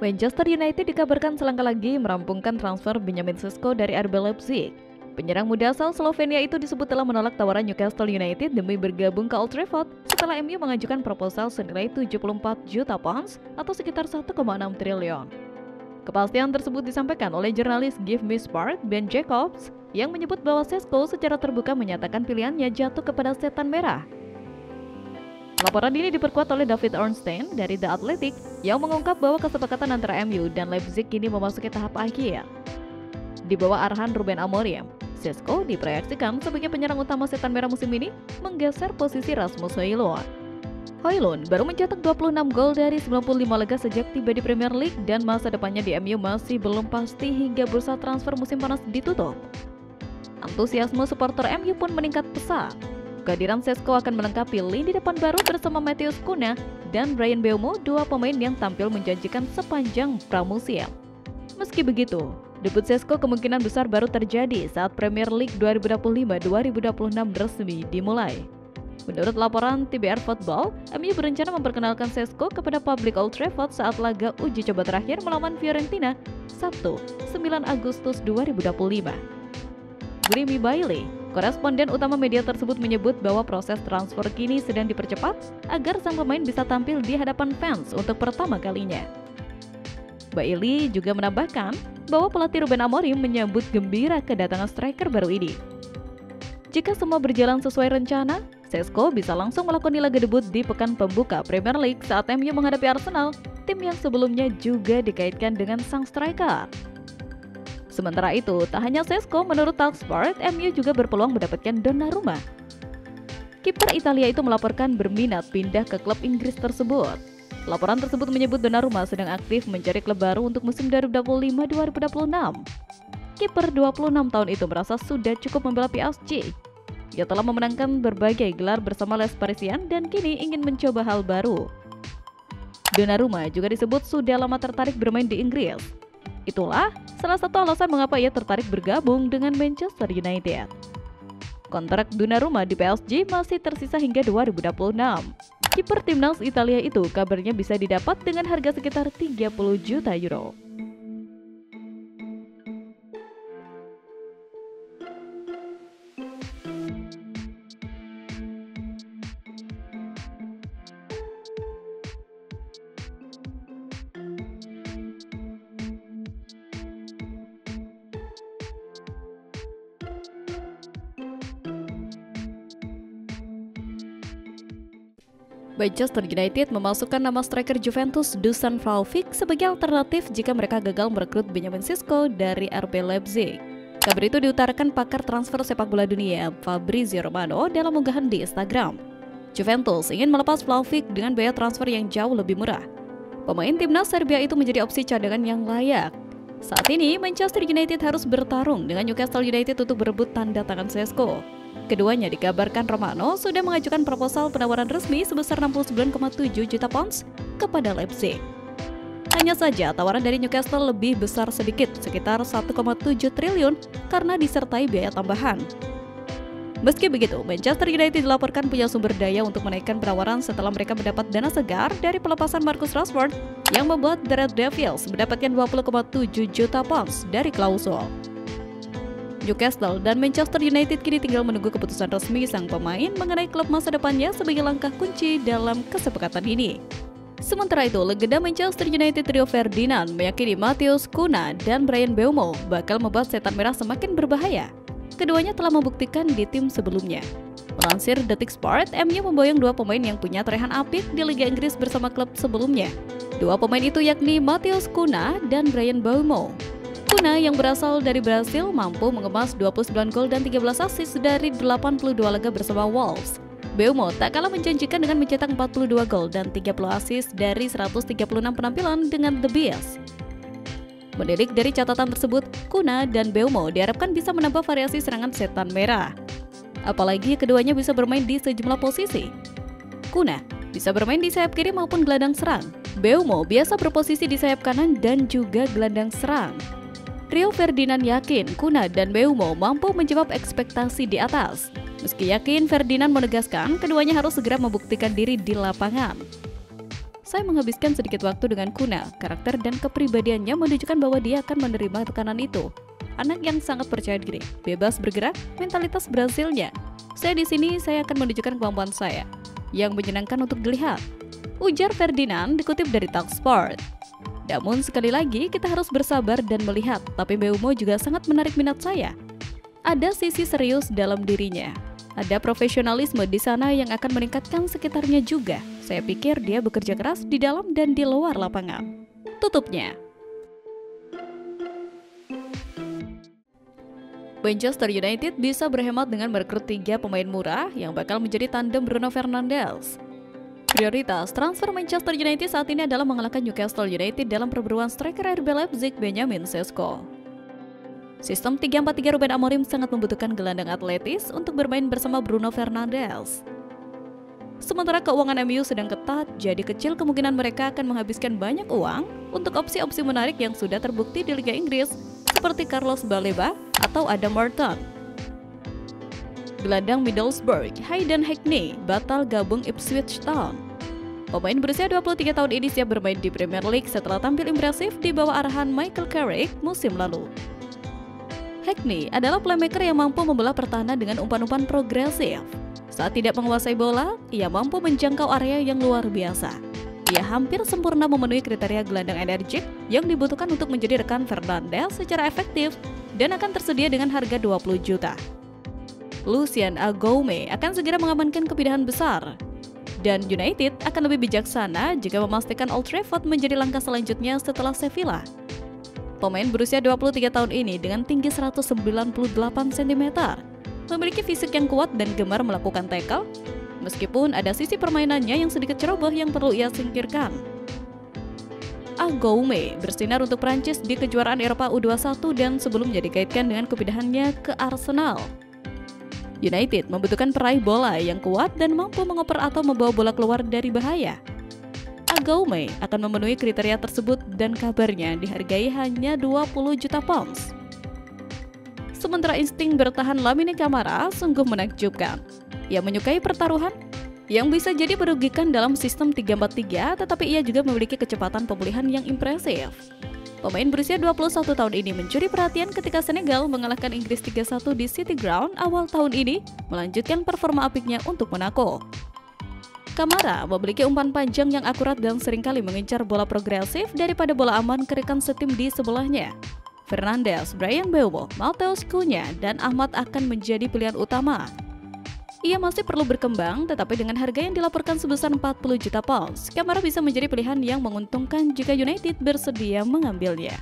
Manchester United dikabarkan selangkah lagi merampungkan transfer Benjamin Sesko dari RB Leipzig. Penyerang muda asal Slovenia itu disebut telah menolak tawaran Newcastle United demi bergabung ke Old Trafford setelah MU mengajukan proposal senilai 74 juta pounds atau sekitar 1,6 triliun. Kepastian tersebut disampaikan oleh jurnalis Give Me Sport Ben Jacobs yang menyebut bahwa Sesko secara terbuka menyatakan pilihannya jatuh kepada setan merah. Laporan ini diperkuat oleh David Ornstein dari The Athletic yang mengungkap bahwa kesepakatan antara MU dan Leipzig kini memasuki tahap akhir. Di bawah arahan Ruben Amorim, Sesko diproyeksikan sebagai penyerang utama setan merah musim ini menggeser posisi Rasmus Højlund. Højlund baru mencetak 26 gol dari 95 laga sejak tiba di Premier League dan masa depannya di MU masih belum pasti hingga bursa transfer musim panas ditutup. Antusiasme supporter MU pun meningkat pesat. Kehadiran Sesko akan melengkapi lini depan baru bersama Matheus Cunha dan Bryan Mbeumo, dua pemain yang tampil menjanjikan sepanjang pramusim. Meski begitu, debut Sesko kemungkinan besar baru terjadi saat Premier League 2025-2026 resmi dimulai. Menurut laporan TBR Football, MU berencana memperkenalkan Sesko kepada publik Old Trafford saat laga uji coba terakhir melawan Fiorentina, Sabtu, 9 Agustus 2025. Grimmy Bailey, koresponden utama media tersebut, menyebut bahwa proses transfer kini sedang dipercepat agar sang pemain bisa tampil di hadapan fans untuk pertama kalinya. Bailey juga menambahkan bahwa pelatih Ruben Amorim menyambut gembira kedatangan striker baru ini. Jika semua berjalan sesuai rencana, Sesko bisa langsung melakoni laga debut di pekan pembuka Premier League saat MU menghadapi Arsenal, tim yang sebelumnya juga dikaitkan dengan sang striker. Sementara itu, tak hanya Sesko, menurut Talksport, MU juga berpeluang mendapatkan Donnarumma. Kiper Italia itu melaporkan berminat pindah ke klub Inggris tersebut. Laporan tersebut menyebut Donnarumma sedang aktif mencari klub baru untuk musim 2025-2026. Kiper 26 tahun itu merasa sudah cukup membela PSG. Ia telah memenangkan berbagai gelar bersama Les Parisiens dan kini ingin mencoba hal baru. Donnarumma juga disebut sudah lama tertarik bermain di Inggris. Itulah salah satu alasan mengapa ia tertarik bergabung dengan Manchester United. Kontrak Donnarumma di PSG masih tersisa hingga 2026. Kiper timnas Italia itu kabarnya bisa didapat dengan harga sekitar 30 juta euro. Manchester United memasukkan nama striker Juventus Dusan Vlahovic sebagai alternatif jika mereka gagal merekrut Benjamin Sesko dari RB Leipzig. Kabar itu diutarakan pakar transfer sepak bola dunia Fabrizio Romano dalam unggahan di Instagram. Juventus ingin melepas Vlahovic dengan biaya transfer yang jauh lebih murah. Pemain timnas Serbia itu menjadi opsi cadangan yang layak. Saat ini Manchester United harus bertarung dengan Newcastle United untuk berebut tanda tangan Sesko. Keduanya dikabarkan Romano sudah mengajukan proposal penawaran resmi sebesar 69,7 juta pounds kepada Leipzig. Hanya saja tawaran dari Newcastle lebih besar sedikit, sekitar 1,7 triliun karena disertai biaya tambahan. Meski begitu, Manchester United dilaporkan punya sumber daya untuk menaikkan penawaran setelah mereka mendapat dana segar dari pelepasan Marcus Rashford yang membuat The Red Devils mendapatkan 20,7 juta pounds dari klausul. Newcastle dan Manchester United kini tinggal menunggu keputusan resmi sang pemain mengenai klub masa depannya sebagai langkah kunci dalam kesepakatan ini. Sementara itu, legenda Manchester United Rio Ferdinand meyakini Matheus Cunha dan Bryan Mbeumo bakal membuat setan merah semakin berbahaya. Keduanya telah membuktikan di tim sebelumnya. Melansir Detik Sport, MU memboyong dua pemain yang punya torehan apik di Liga Inggris bersama klub sebelumnya. Dua pemain itu yakni Matheus Cunha dan Bryan Mbeumo. Cunha yang berasal dari Brasil mampu mengemas 29 gol dan 13 assist dari 82 laga bersama Wolves. Mbeumo tak kalah menjanjikan dengan mencetak 42 gol dan 30 assist dari 136 penampilan dengan The Bees. Menilik dari catatan tersebut, Cunha dan Mbeumo diharapkan bisa menambah variasi serangan setan merah. Apalagi keduanya bisa bermain di sejumlah posisi. Cunha bisa bermain di sayap kiri maupun gelandang serang. Mbeumo biasa berposisi di sayap kanan dan juga gelandang serang. Rio Ferdinand yakin Cunha dan Mbeumo mampu menjawab ekspektasi di atas. Meski yakin, Ferdinand menegaskan keduanya harus segera membuktikan diri di lapangan. saya menghabiskan sedikit waktu dengan Kuna. Karakter dan kepribadiannya menunjukkan bahwa dia akan menerima tekanan itu. Anak yang sangat percaya diri, bebas bergerak, mentalitas Brasilnya. Saya di sini, saya akan menunjukkan kemampuan saya yang menyenangkan untuk dilihat, ujar Ferdinand dikutip dari Talksport. Namun sekali lagi kita harus bersabar dan melihat, tapi Mbeumo juga sangat menarik minat saya. Ada sisi serius dalam dirinya. Ada profesionalisme di sana yang akan meningkatkan sekitarnya juga. Saya pikir dia bekerja keras di dalam dan di luar lapangan. Tutupnya. Manchester United bisa berhemat dengan merekrut 3 pemain murah yang bakal menjadi tandem Bruno Fernandes. Prioritas transfer Manchester United saat ini adalah mengalahkan Newcastle United dalam perburuan striker RB Leipzig Benjamin Sesko. Sistem 3-4-3 Ruben Amorim sangat membutuhkan gelandang atletis untuk bermain bersama Bruno Fernandes. Sementara keuangan MU sedang ketat, jadi kecil kemungkinan mereka akan menghabiskan banyak uang untuk opsi-opsi menarik yang sudah terbukti di Liga Inggris, seperti Carlos Baleba atau Adam Wharton. Gelandang Middlesbrough, Hayden Hackney, batal gabung Ipswich Town. Pemain berusia 23 tahun ini siap bermain di Premier League setelah tampil impresif di bawah arahan Michael Carrick musim lalu. Hackney adalah playmaker yang mampu membelah pertahanan dengan umpan-umpan progresif. Saat tidak menguasai bola, ia mampu menjangkau area yang luar biasa. Ia hampir sempurna memenuhi kriteria gelandang energik yang dibutuhkan untuk menjadi rekan Fernandes secara efektif dan akan tersedia dengan harga 20 juta. Lucien Agoume akan segera mengamankan kepindahan besar. Dan United akan lebih bijaksana jika memastikan Old Trafford menjadi langkah selanjutnya setelah Sevilla. Pemain berusia 23 tahun ini dengan tinggi 198 cm, memiliki fisik yang kuat dan gemar melakukan tackle, meskipun ada sisi permainannya yang sedikit ceroboh yang perlu ia singkirkan. Agoume bersinar untuk Prancis di kejuaraan Eropa U21 dan sebelumnya dikaitkan dengan kepindahannya ke Arsenal. United membutuhkan peraih bola yang kuat dan mampu mengoper atau membawa bola keluar dari bahaya. Agoume akan memenuhi kriteria tersebut dan kabarnya dihargai hanya 20 juta pounds. Sementara insting bertahan Lamine Camara sungguh menakjubkan. Ia menyukai pertaruhan yang bisa jadi merugikan dalam sistem 3-4-3, tetapi ia juga memiliki kecepatan pemulihan yang impresif. Pemain berusia 21 tahun ini mencuri perhatian ketika Senegal mengalahkan Inggris 3-1 di City Ground awal tahun ini, melanjutkan performa apiknya untuk Monaco. Camara memiliki umpan panjang yang akurat dan seringkali mengincar bola progresif daripada bola aman ke rekan setim di sebelahnya. Fernandes, Bryan Mbeumo, Matheus Cunha, dan Ahmad akan menjadi pilihan utama. Ia masih perlu berkembang, tetapi dengan harga yang dilaporkan sebesar 40 juta pounds, Camara bisa menjadi pilihan yang menguntungkan jika United bersedia mengambilnya.